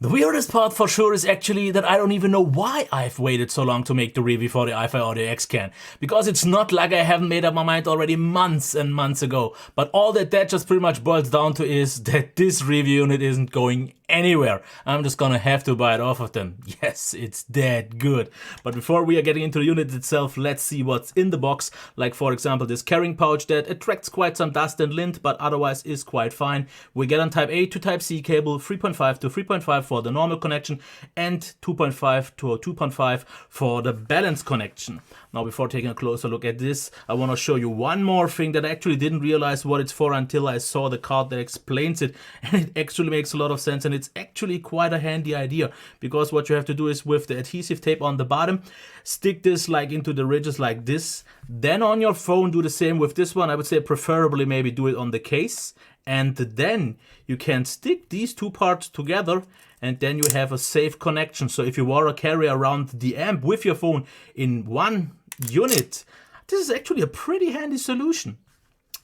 The weirdest part for sure is actually that I don't even know why I've waited so long to make the review for the iFi or the xCAN. Because it's not like I haven't made up my mind already months and months ago. But all that just pretty much boils down to is that this review unit isn't going anywhere. I'm just gonna have to buy it off of them. Yes, it's that good. But before we are getting into the unit itself, let's see what's in the box. Like for example this carrying pouch that attracts quite some dust and lint, but otherwise is quite fine. We get on Type A to Type C cable, 3.5 to 3.5 for the normal connection and 2.5 to 2.5 for the balanced connection. Now before taking a closer look at this, I want to show you one more thing that I actually didn't realize what it's for until I saw the card that explains it, and it actually makes a lot of sense, and it's actually quite a handy idea, because what you have to do is with the adhesive tape on the bottom, stick this like into the ridges like this, then on your phone do the same with this one. I would say preferably maybe do it on the case, and then you can stick these two parts together and then you have a safe connection. So if you want to carry around the amp with your phone in one unit, this is actually a pretty handy solution.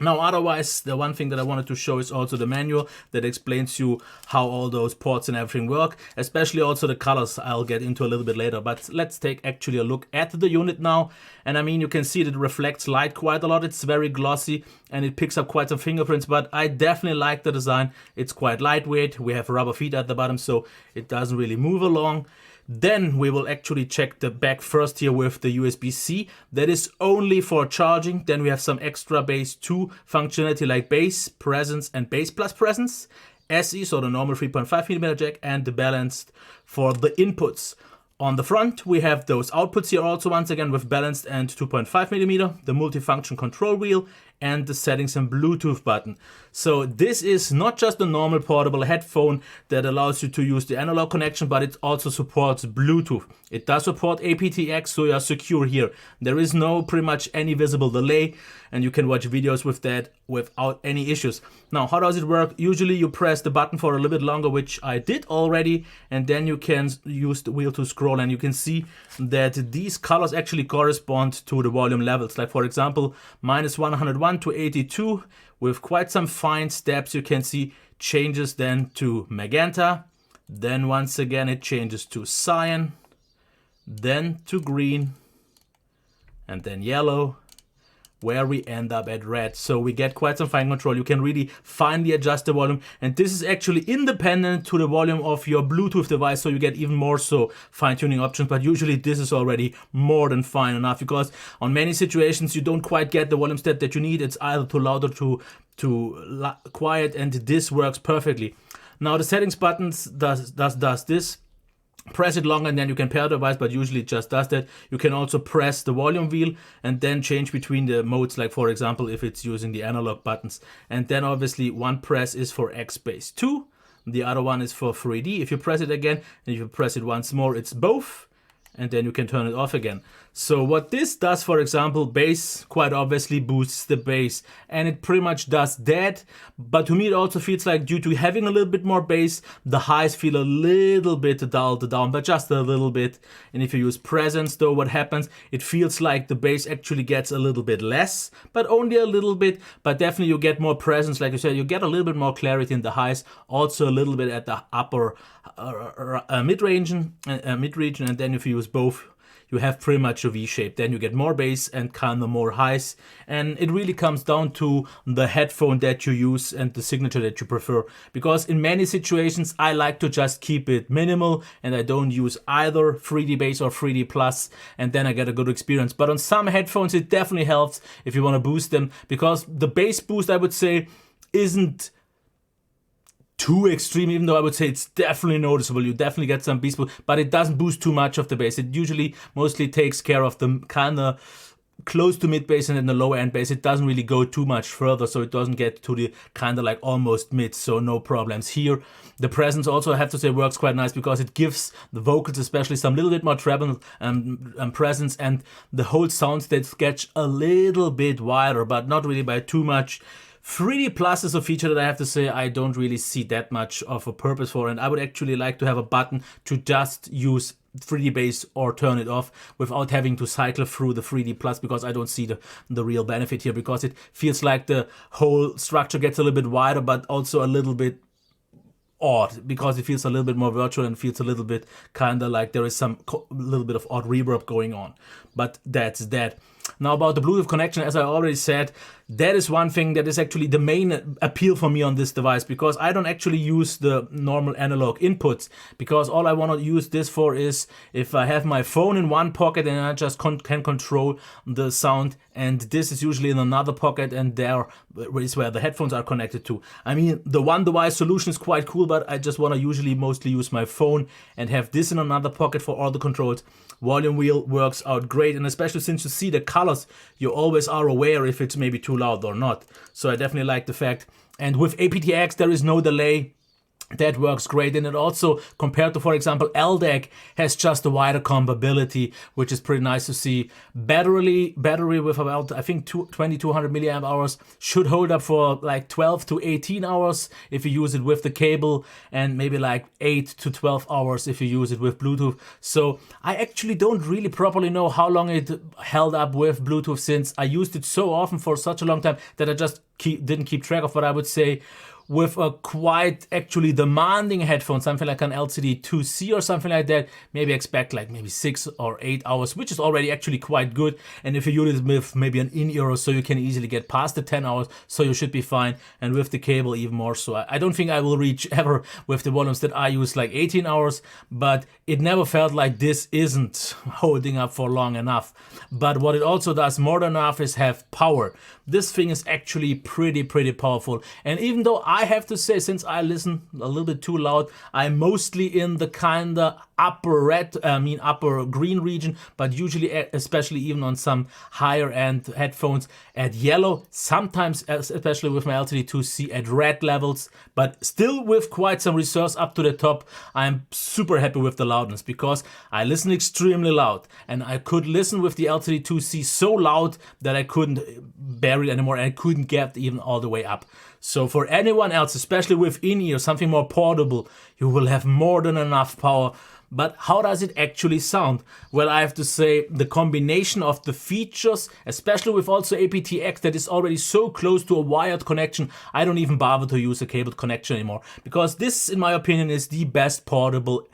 Now otherwise, the one thing that I wanted to show is also the manual that explains you how all those ports and everything work, especially also the colors I'll get into a little bit later. But let's take actually a look at the unit now. And I mean, you can see that it reflects light quite a lot. It's very glossy and it picks up quite some fingerprints, but I definitely like the design. It's quite lightweight. We have rubber feet at the bottom, so it doesn't really move along. Then we will actually check the back first here with the USB-C. That is only for charging. Then we have some extra base 2 functionality like bass, presence, and bass plus presence. SE, so the normal 3.5mm jack, and the balanced for the inputs. On the front, we have those outputs here also once again with balanced and 2.5mm, the multifunction control wheel, and the settings and Bluetooth button. So this is not just a normal portable headphone that allows you to use the analog connection, but it also supports Bluetooth. It does support aptX, so you are secure here. There is no pretty much any visible delay, and you can watch videos with that without any issues. Now, how does it work? Usually you press the button for a little bit longer, which I did already, and then you can use the wheel to scroll, and you can see that these colors actually correspond to the volume levels. Like for example, -101 to 82, with quite some fine steps. You can see changes then to magenta, then once again it changes to cyan, then to green, and then yellow, where we end up at red. So we get quite some fine control. You can really finely adjust the volume, and this is actually independent to the volume of your Bluetooth device, so you get even more so fine-tuning options. But usually this is already more than fine enough, because on many situations you don't quite get the volume step that you need. It's either too loud or too quiet, and this works perfectly. Now the settings buttons does this. Press it longer and then you can pair the device, but usually it just does that. You can also press the volume wheel and then change between the modes, like for example if it's using the analog buttons. And then obviously one press is for X bass 2, the other one is for 3D. If you press it again and if you press it once more, it's both, and then you can turn it off again. So what this does, for example, bass quite obviously boosts the bass, and it pretty much does that. But to me it also feels like, due to having a little bit more bass, the highs feel a little bit dulled down, but just a little bit. And if you use presence though, what happens, it feels like the bass actually gets a little bit less, but only a little bit. But definitely you get more presence, like you said, you get a little bit more clarity in the highs, also a little bit at the upper mid-region, and then if you use both, you have pretty much a V shape. Then you get more bass and kind of more highs, and it really comes down to the headphone that you use and the signature that you prefer. Because in many situations I like to just keep it minimal and I don't use either 3D bass or 3D plus, and then I get a good experience. But on some headphones it definitely helps if you want to boost them, because the bass boost, I would say, isn't too extreme, even though I would say it's definitely noticeable. You definitely get some bass boost, but it doesn't boost too much of the bass. It usually mostly takes care of the kind of close to mid bass and then the lower end bass. It doesn't really go too much further, so it doesn't get to the kind of like almost mid, so no problems here. The presence also, I have to say, works quite nice, because it gives the vocals especially some little bit more treble and presence, and the whole soundstage gets a little bit wider, but not really by too much. 3D Plus is a feature that I have to say I don't really see that much of a purpose for, and I would actually like to have a button to just use 3D bass or turn it off without having to cycle through the 3D Plus, because I don't see the real benefit here, because it feels like the whole structure gets a little bit wider, but also a little bit odd because it feels a little bit more virtual and feels a little bit kind of like there is some little bit of odd reverb going on. But that's that. Now about the Bluetooth connection, as I already said, that is one thing that is actually the main appeal for me on this device, because I don't actually use the normal analog inputs, because all I want to use this for is if I have my phone in one pocket and I just can control the sound, and this is usually in another pocket, and there is where the headphones are connected to. I mean, the one device solution is quite cool, but I just want to usually mostly use my phone and have this in another pocket for all the controls. Volume wheel works out great, and especially since you see the colors, you always are aware if it's maybe too loud or not. So I definitely like the fact. And with aptX, there is no delay. That works great, and it also, compared to, for example, LDAC, has just a wider compatibility, which is pretty nice to see. Battery with about, I think, 2200 milliamp hours should hold up for like 12 to 18 hours if you use it with the cable, and maybe like 8 to 12 hours if you use it with Bluetooth. So I actually don't really properly know how long it held up with Bluetooth, since I used it so often for such a long time that I just didn't keep track of. But I would say with a quite actually demanding headphone, something like an LCD2C or something like that, maybe expect like maybe 6 or 8 hours, which is already actually quite good. And if you use it with maybe an in-ear or so, you can easily get past the 10 hours, so you should be fine. And with the cable even more so. I don't think I will reach ever with the volumes that I use like 18 hours, but it never felt like this isn't holding up for long enough. But what it also does more than enough is have power. This thing is actually pretty powerful. And even though I have to say, since I listen a little bit too loud, I'm mostly in the kind of upper green region, but usually, especially even on some higher end headphones, at yellow, sometimes especially with my LCD2C at red levels, but still with quite some resource up to the top. I'm super happy with the loudness, because I listen extremely loud, and I could listen with the LCD2C so loud that I couldn't bear it anymore, and I couldn't get even all the way up. So for anyone else, especially with in-ear, something more portable, you will have more than enough power. But how does it actually sound? Well, I have to say the combination of the features, especially with also aptX, that is already so close to a wired connection, I don't even bother to use a cabled connection anymore. Because this, in my opinion, is the best portable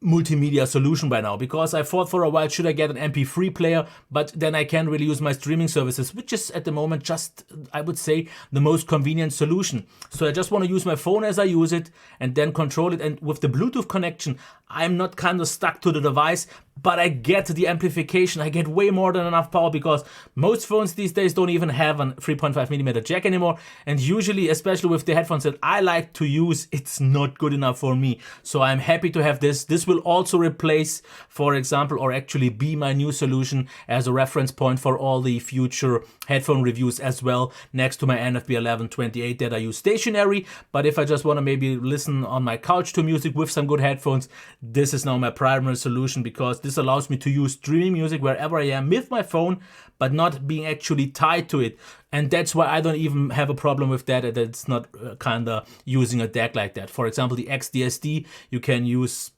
multimedia solution by now, because I thought for a while, should I get an MP3 player, but then I can't really use my streaming services, which is at the moment just, I would say, the most convenient solution. So I just want to use my phone as I use it and then control it. And with the Bluetooth connection, I'm not kind of stuck to the device, but I get the amplification. I get way more than enough power, because most phones these days don't even have a 3.5mm jack anymore. And usually, especially with the headphones that I like to use, it's not good enough for me. So I'm happy to have this. This will also replace, for example, or actually be my new solution as a reference point for all the future headphone reviews as well, next to my NFB1128 that I use stationary. But if I just want to maybe listen on my couch to music with some good headphones, this is now my primary solution, because this allows me to use streaming music wherever I am with my phone, but not being actually tied to it. And that's why I don't even have a problem with that it's not kind of using a DAC like that. For example, the XDSD you can use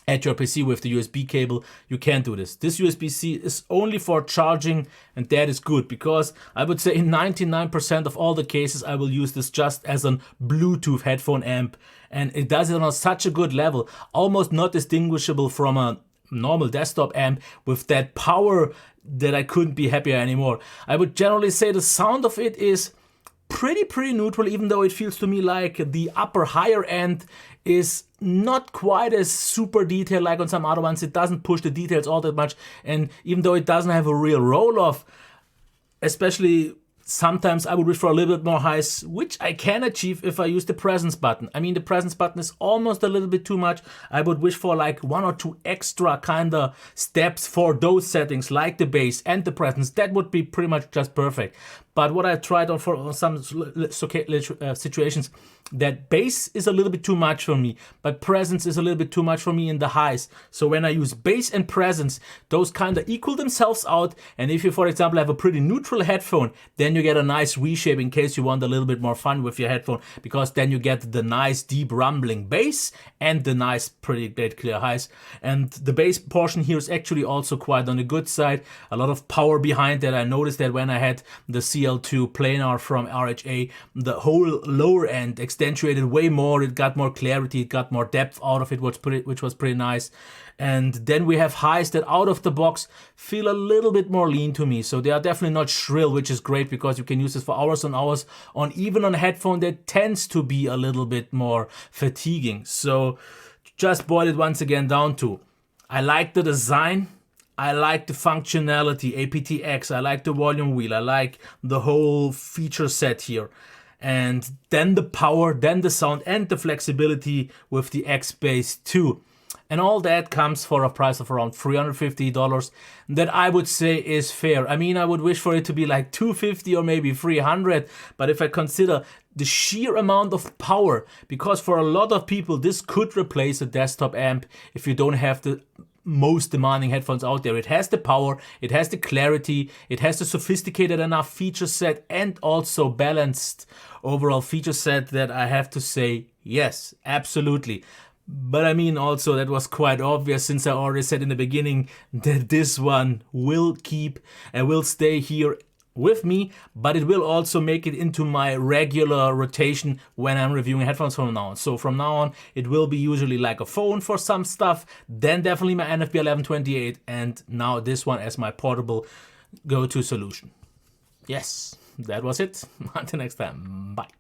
at your PC with the USB cable. You can't do this. This USB-C is only for charging, and that is good, because I would say in 99% of all the cases I will use this just as a Bluetooth headphone amp, and it does it on such a good level, almost not distinguishable from a normal desktop amp, with that power that I couldn't be happier anymore. I would generally say the sound of it is pretty neutral, even though it feels to me like the higher end is not quite as super detailed like on some other ones. It doesn't push the details all that much, and even though it doesn't have a real roll-off, especially sometimes I would wish for a little bit more highs, which I can achieve if I use the presence button. I mean, the presence button is almost a little bit too much. I would wish for like 1 or 2 extra kind of steps for those settings, like the bass and the presence. That would be pretty much just perfect. But what I tried on for some situations, that bass is a little bit too much for me, but presence is a little bit too much for me in the highs. So when I use bass and presence, those kind of equal themselves out. And if you, for example, have a pretty neutral headphone, then you get a nice reshape in case you want a little bit more fun with your headphone, because then you get the nice deep rumbling bass and the nice pretty great clear highs. And the bass portion here is actually also quite on the good side. A lot of power behind that. I noticed that when I had the CR NPL2 planar from RHA. The whole lower end accentuated way more. It got more clarity, it got more depth out of it, which was pretty nice. And then we have highs that out of the box feel a little bit more lean to me. So they are definitely not shrill, which is great because you can use this for hours and hours on even on a headphone that tends to be a little bit more fatiguing. So just boil it once again down to, I like the design, I like the functionality, aptX, I like the volume wheel, I like the whole feature set here. And then the power, then the sound and the flexibility with the X Bass 2. And all that comes for a price of around $350 that I would say is fair. I mean, I would wish for it to be like $250 or maybe $300, but if I consider the sheer amount of power, because for a lot of people this could replace a desktop amp if you don't have the most demanding headphones out there. It has the power, it has the clarity, it has the sophisticated enough feature set and also balanced overall feature set that I have to say, yes, absolutely. But I mean, also that was quite obvious since I already said in the beginning that this one will keep and will stay here with me, but it will also make it into my regular rotation when I'm reviewing headphones from now on. So from now on, it will be usually like a phone for some stuff, then definitely my NFB 1128, and now this one as my portable go-to solution. Yes, that was it. Until next time, bye.